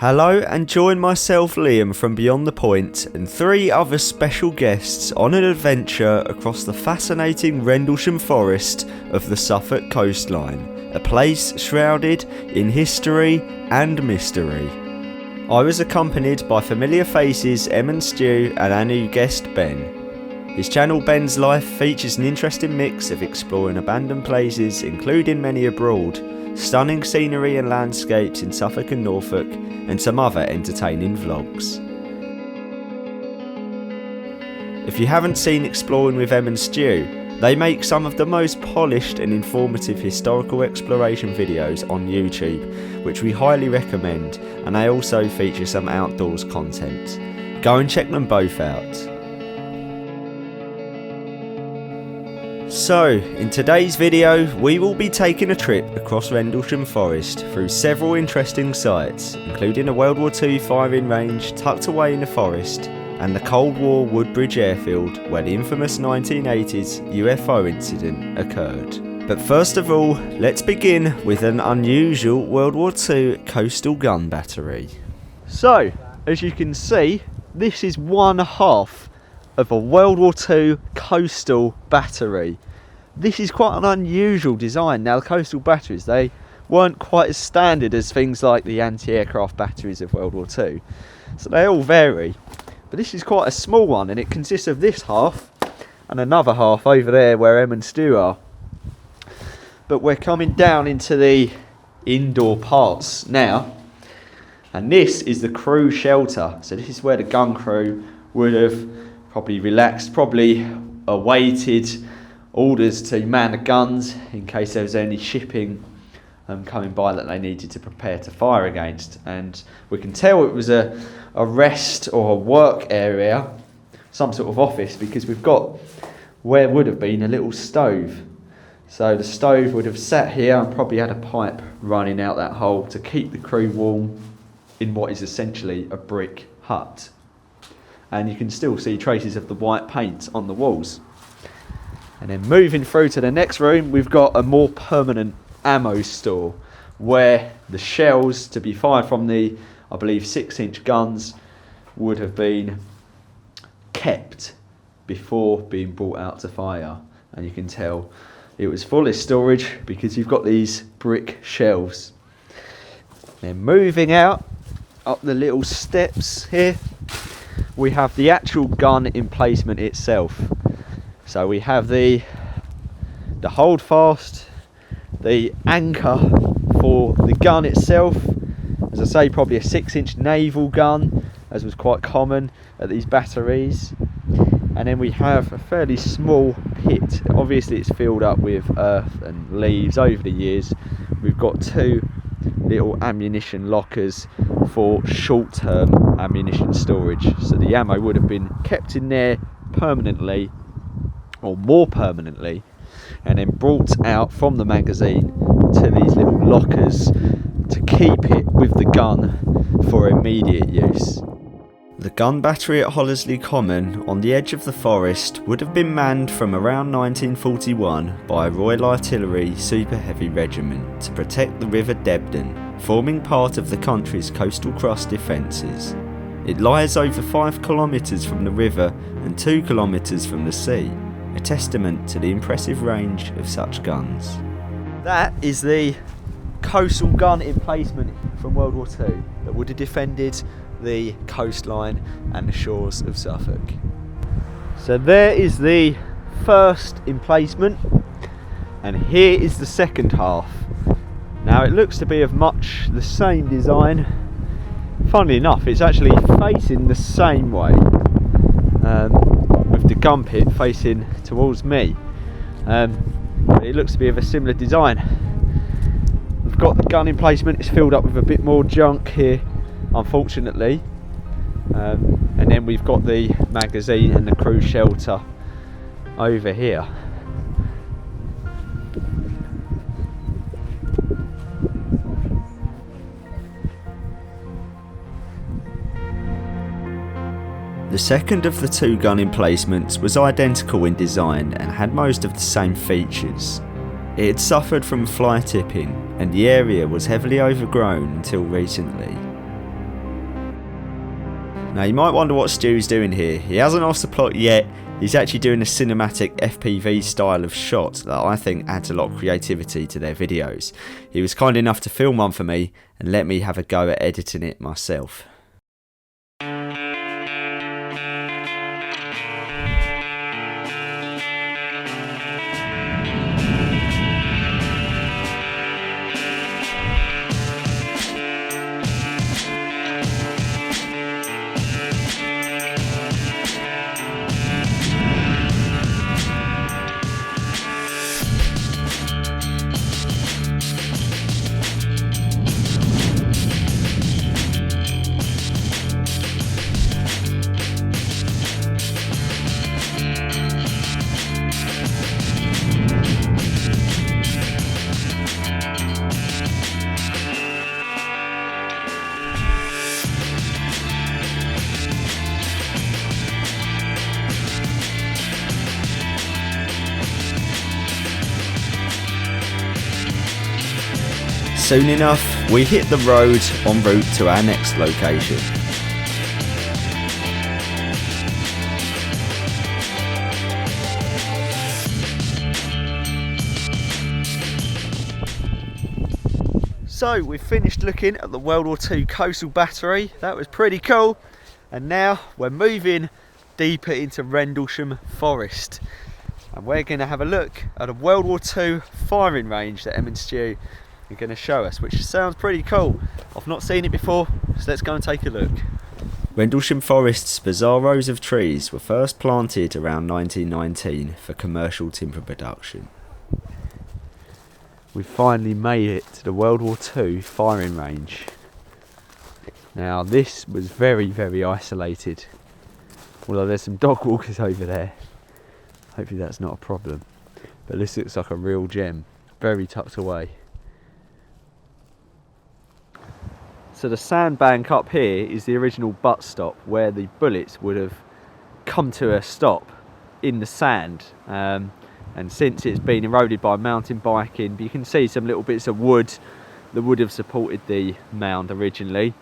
Hello, and join myself, Liam, from Beyond the Point, and three other special guests on an adventure across the fascinating Rendlesham Forest of the Suffolk coastline, a place shrouded in history and mystery. I was accompanied by familiar faces Em and Stu and our new guest Ben. His channel Ben's Life features an interesting mix of exploring abandoned places, including many abroad, stunning scenery and landscapes in Suffolk and Norfolk, and some other entertaining vlogs. If you haven't seen Exploring with Em and Stu, they make some of the most polished and informative historical exploration videos on YouTube, which we highly recommend, and they also feature some outdoors content. Go and check them both out. So, in today's video, we will be taking a trip across Rendlesham Forest through several interesting sites, including a World War II firing range tucked away in the forest, and the Cold War Woodbridge airfield where the infamous 1980s UFO incident occurred. But first of all, let's begin with an unusual World War II coastal gun battery. So, as you can see, this is one half of a World War II coastal battery. This is quite an unusual design. Now, the coastal batteries, they weren't quite as standard as things like the anti-aircraft batteries of World War II, so they all vary. But this is quite a small one, and it consists of this half and another half over there where Em and Stu are. But we're coming down into the indoor parts now, and this is the crew shelter. So this is where the gun crew would have probably relaxed, probably awaited orders to man the guns in case there was any shipping coming by that they needed to prepare to fire against. And we can tell it was a rest or a work area, some sort of office, because we've got where would have been a little stove. So the stove would have sat here and probably had a pipe running out that hole to keep the crew warm in what is essentially a brick hut. And you can still see traces of the white paint on the walls. And then moving through to the next room, we've got a more permanent ammo store where the shells to be fired from the, I believe, 6-inch guns would have been kept before being brought out to fire. And you can tell it was full of storage because you've got these brick shelves. Then moving out up the little steps here, we have the actual gun emplacement itself. So we have the holdfast, the anchor for the gun itself. As I say, probably a 6-inch naval gun, as was quite common at these batteries. And then we have a fairly small pit. Obviously it's filled up with earth and leaves over the years. We've got two little ammunition lockers for short-term ammunition storage. So the ammo would have been kept in there permanently, or more permanently, and then brought out from the magazine to these little lockers to keep it with the gun for immediate use. The gun battery at Hollesley Common on the edge of the forest would have been manned from around 1941 by a Royal Artillery Super Heavy Regiment to protect the River Debden, forming part of the country's coastal crust defences. It lies over 5 kilometres from the river and 2 kilometres from the sea, a testament to the impressive range of such guns. That is the coastal gun emplacement from World War II that would have defended the coastline and the shores of Suffolk. So there is the first emplacement, and here is the second half. Now it looks to be of much the same design. Funnily enough, it's actually facing the same way, with the gun pit facing towards me. But it looks to be of a similar design. We've got the gun emplacement, it's filled up with a bit more junk here, unfortunately. And then we've got the magazine and the crew shelter over here. The second of the two gun emplacements was identical in design and had most of the same features. It had suffered from fly tipping, and the area was heavily overgrown until recently. Now you might wonder what Stu's doing here. He hasn't asked the plot yet. He's actually doing a cinematic FPV style of shot that I think adds a lot of creativity to their videos. He was kind enough to film one for me and let me have a go at editing it myself. Soon enough, we hit the road en route to our next location. So we've finished looking at the World War II coastal battery. That was pretty cool. And now we're moving deeper into Rendlesham Forest. And we're going to have a look at a World War II firing range that Em and Stu are going to show us, which sounds pretty cool. I've not seen it before, so let's go and take a look. Rendlesham Forest's bizarre rows of trees were first planted around 1919 for commercial timber production. We've finally made it to the World War II firing range. Now this was very isolated, although there's some dog walkers over there. Hopefully that's not a problem, but this looks like a real gem, very tucked away. So the sandbank up here is the original butt stop where the bullets would have come to a stop in the sand, and since it's been eroded by mountain biking, but you can see some little bits of wood that would have supported the mound originally.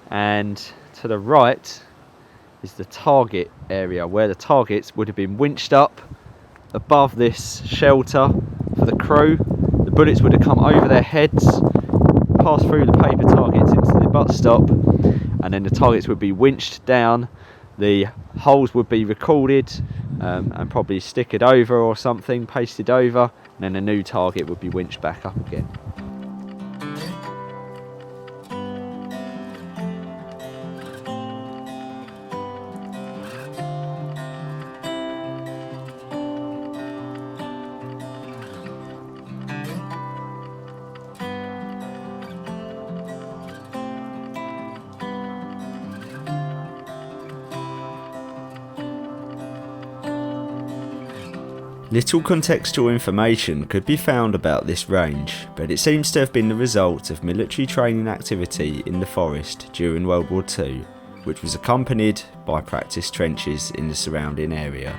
And to the right is the target area where the targets would have been winched up above this shelter for the crew. The bullets would have come over their heads, pass through the paper targets into the butt stop, and then the targets would be winched down. The holes would be recorded and probably stickered over or something, pasted over, and then a new target would be winched back up again. Little contextual information could be found about this range, but it seems to have been the result of military training activity in the forest during World War II, which was accompanied by practice trenches in the surrounding area.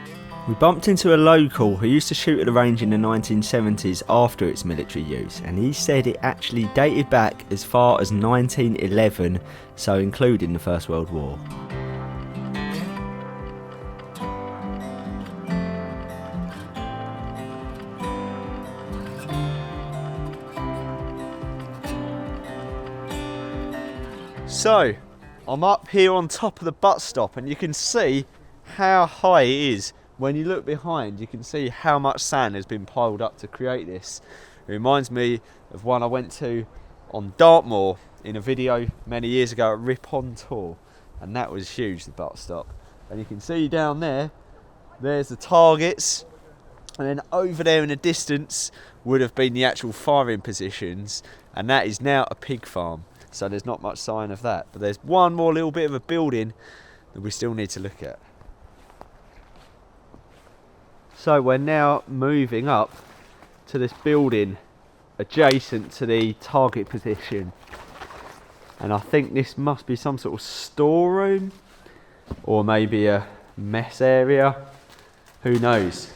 We bumped into a local who used to shoot at the range in the 1970s after its military use, and he said it actually dated back as far as 1911, so including the First World War. So, I'm up here on top of the butt stop, and you can see how high it is. When you look behind, you can see how much sand has been piled up to create this. It reminds me of one I went to on Dartmoor in a video many years ago at Ripon Tour, and that was huge, the butt stop. And you can see down there, there's the targets, and then over there in the distance would have been the actual firing positions, and that is now a pig farm. So there's not much sign of that, but there's one more little bit of a building that we still need to look at. So we're now moving up to this building adjacent to the target position, and I think this must be some sort of storeroom or maybe a mess area, who knows.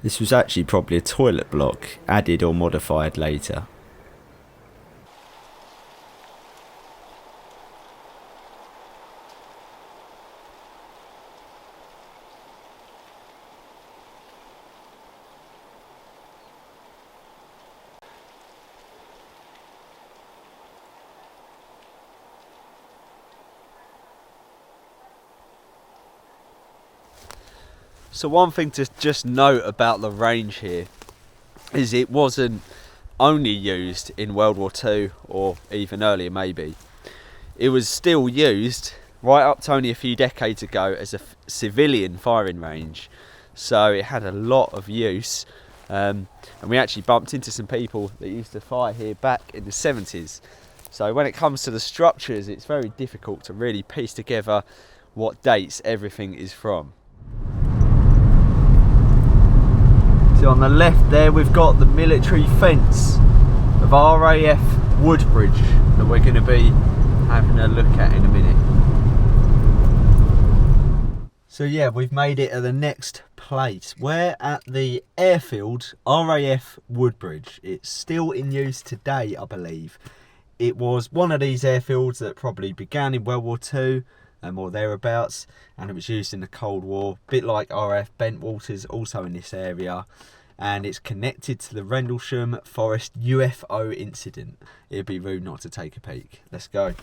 This was actually probably a toilet block, added or modified later. So one thing to just note about the range here is it wasn't only used in World War II or even earlier maybe. It was still used right up to only a few decades ago as a civilian firing range. So it had a lot of use, and we actually bumped into some people that used to fire here back in the 70s. So when it comes to the structures, it's very difficult to really piece together what dates everything is from. So on the left there we've got the military fence of RAF Woodbridge that we're going to be having a look at in a minute. So yeah, we've made it at the next place. We're at the airfield RAF Woodbridge. It's still in use today, I believe. It was one of these airfields that probably began in World War II or thereabouts, and it was used in the Cold War, a bit like RAF Bentwaters, also in this area, and it's connected to the Rendlesham Forest UFO incident. It'd be rude not to take a peek. Let's go.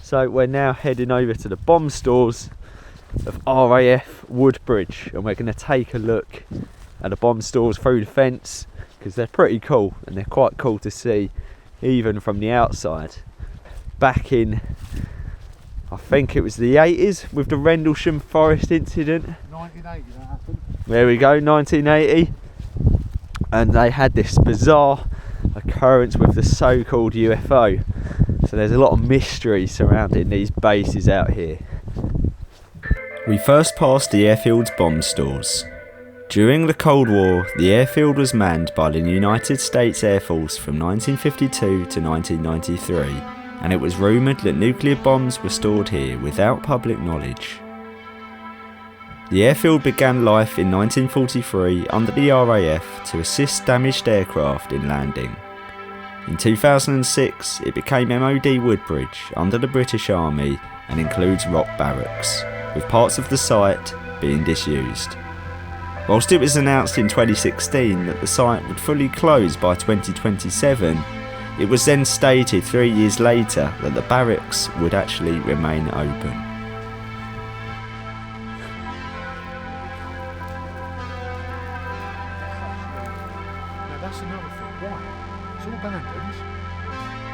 So we're now heading over to the bomb stores of RAF Woodbridge, and we're going to take a look at the bomb stores through the fence, because they're pretty cool and they're quite cool to see even from the outside. Back in, I think it was the 80s with the Rendlesham Forest incident. 1980 that happened. There we go, 1980. And they had this bizarre occurrence with the so-called UFO. So there's a lot of mystery surrounding these bases out here. We first passed the airfield's bomb stores. During the Cold War, the airfield was manned by the United States Air Force from 1952 to 1993, and it was rumoured that nuclear bombs were stored here without public knowledge. The airfield began life in 1943 under the RAF to assist damaged aircraft in landing. In 2006, it became MOD Woodbridge under the British Army and includes Rock Barracks, with parts of the site being disused. Whilst it was announced in 2016 that the site would fully close by 2027, it was then stated 3 years later that the barracks would actually remain open. Now that's another thing. Why? It's all abandoned.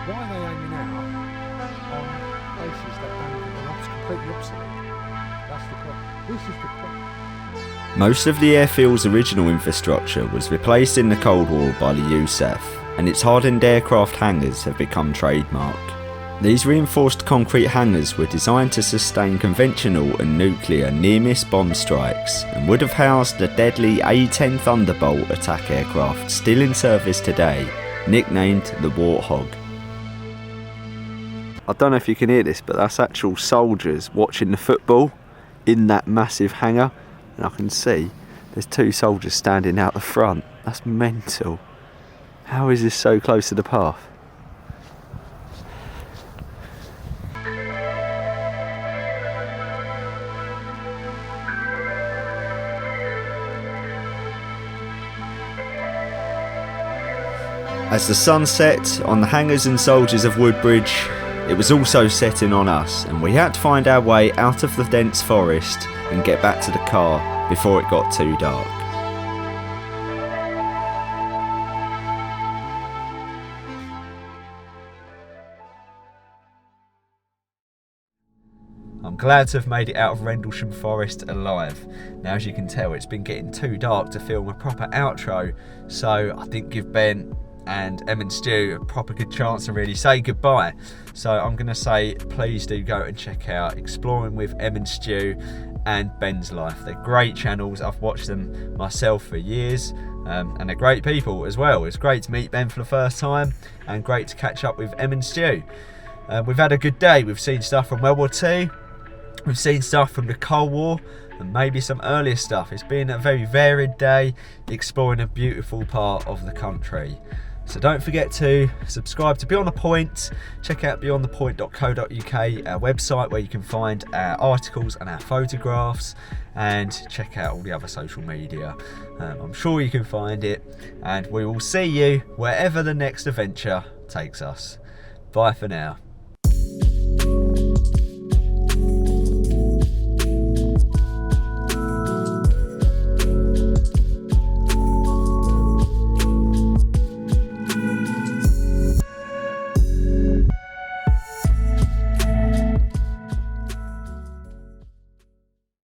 Why are they aiming out on places that are completely obsolete? That's the problem. This is the problem. Most of the airfield's original infrastructure was replaced in the Cold War by the USAF, and its hardened aircraft hangars have become trademark. These reinforced concrete hangars were designed to sustain conventional and nuclear near-miss bomb strikes, and would have housed the deadly A-10 Thunderbolt attack aircraft still in service today, nicknamed the Warthog. I don't know if you can hear this, but that's actual soldiers watching the football in that massive hangar. And I can see there's two soldiers standing out the front. That's mental. How is this so close to the path? As the sun set on the hangars and soldiers of Woodbridge, it was also setting on us, and we had to find our way out of the dense forest and get back to the car before it got too dark. I'm glad to have made it out of Rendlesham Forest alive. Now, as you can tell, it's been getting too dark to film a proper outro, so I didn't give Ben and Em and Stu a proper good chance to really say goodbye. So I'm going to say please do go and check out Exploring with Em and Stu and Ben's Life. They're great channels. I've watched them myself for years, and they're great people as well. It's great to meet Ben for the first time and great to catch up with Em and Stu. We've had a good day. We've seen stuff from World War II, we've seen stuff from the Cold War, and maybe some earlier stuff. It's been a very varied day exploring a beautiful part of the country. So don't forget to subscribe to Beyond the Point. Check out beyondthepoint.co.uk, our website where you can find our articles and our photographs, and check out all the other social media. I'm sure you can find it, and we will see you wherever the next adventure takes us. Bye for now.